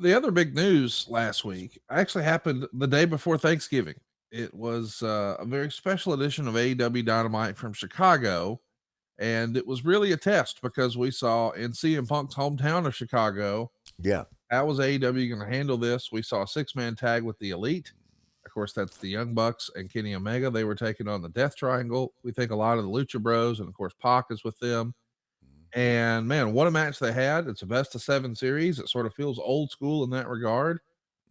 The other big news last week actually happened the day before Thanksgiving. It was a very special edition of AEW Dynamite from Chicago, and it was really a test because we saw in CM Punk's hometown of Chicago, Yeah. how was AEW going to handle this? We saw a six-man tag with the Elite. Of course, that's the Young Bucks and Kenny Omega. They were taking on the Death Triangle. We think a lot of the Lucha Bros, and of course, Pac is with them. And man, what a match they had. It's a best of seven series. It sort of feels old school in that regard,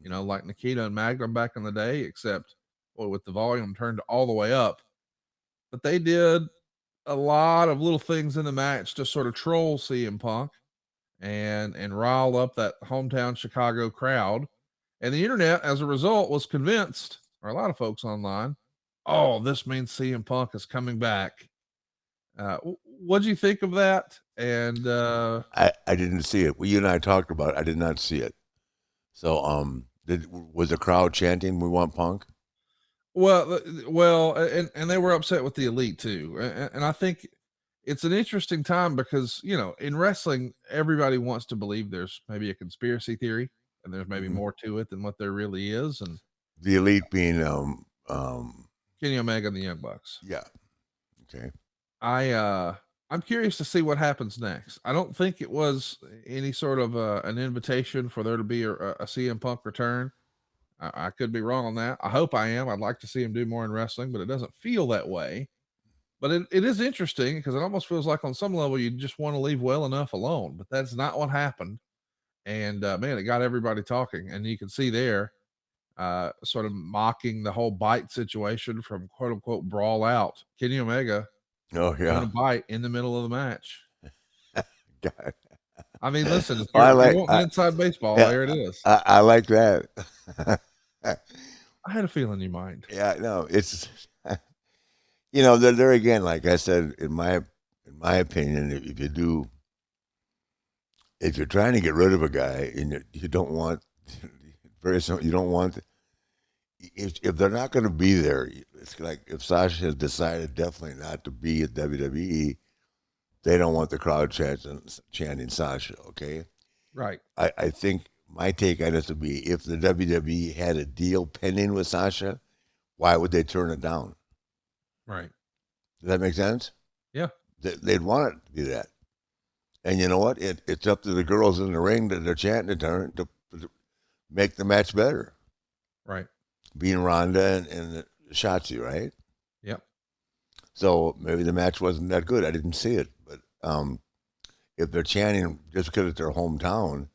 like Nikita and Magnum back in the day, except boy, with the volume turned all the way up. But they did a lot of little things in the match to sort of troll CM Punk and rile up that hometown Chicago crowd. And the internet, as a result, was convinced, or a lot of folks online, oh, this means CM Punk is coming back. What do you think of that? And I didn't see it. Well, you and I talked about it. I did not see it. So, was the crowd chanting, "We want Punk"? well, and they were upset with the Elite too, and I think it's an interesting time because in wrestling, everybody wants to believe there's maybe a conspiracy theory, and there's maybe Mhm. more to it than what there really is. And The Elite being, Kenny Omega and the Young Bucks. yeah, okay. I I'm curious to see what happens next. I don't think it was any sort of an invitation for there to be a CM Punk return. I could be wrong on that. I hope I am. I'd like to see him do more in wrestling, but it doesn't feel that way. But it is interesting because it almost feels like on some level you just want to leave well enough alone. But that's not what happened. And man, it got everybody talking. And you can see there, sort of mocking the whole bite situation from quote unquote brawl out. Kenny Omega Oh doing yeah. a bite in the middle of the match. God. I mean, listen, if Well, you're if you're wanting inside baseball, yeah, there it is. I like that. I had a feeling you might. Yeah, no, it's there again, like I said, in my opinion, if you're trying to get rid of a guy and you don't want very simple, you don't want if they're not going to be there, it's like if Sasha has decided definitely not to be at WWE, they don't want the crowd chanting Sasha. Okay, Right, I think my take on this would be if the WWE had a deal pending with Sasha, why would they turn it down? right. Does that make sense? Yeah, They'd want it to be that. And you know what? It's up to the girls in the ring that they're chanting to make the match better. right. Being Ronda and Shotzi, right? Yep. So maybe the match wasn't that good. I didn't see it, but if they're chanting just because it's their hometown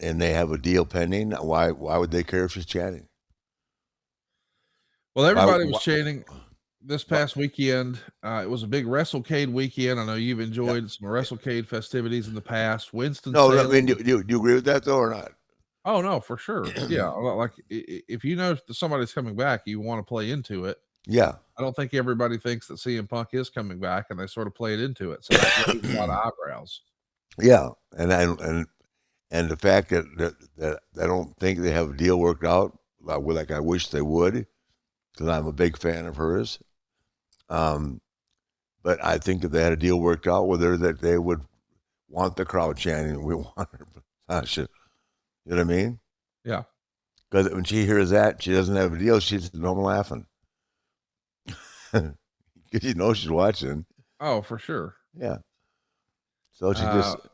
and they have a deal pending, why would they care if she's chanting? Well, Why? everybody was why, chanting this why past weekend. It was a big WrestleCade weekend. I know you've yeah. enjoyed some WrestleCade festivities in the past. Winston No, I mean, Salem. do you agree with that though or not? Oh no, for sure. Yeah, like if you know that somebody's coming back, you want to play into it. Yeah. I don't think everybody thinks that CM Punk is coming back, and they sort of played into it. So that raised a lot of eyebrows. Yeah, and the fact that I don't think they have a deal worked out like I wish they would, because I'm a big fan of hers. Um, but I think if they had a deal worked out with her, that they would want the crowd chanting, "We want her." Sasha. You know what I mean? Yeah. Because when she hears that, she doesn't have a deal. She's no laughing because she's watching. Oh, for sure. Yeah. So she just Uh,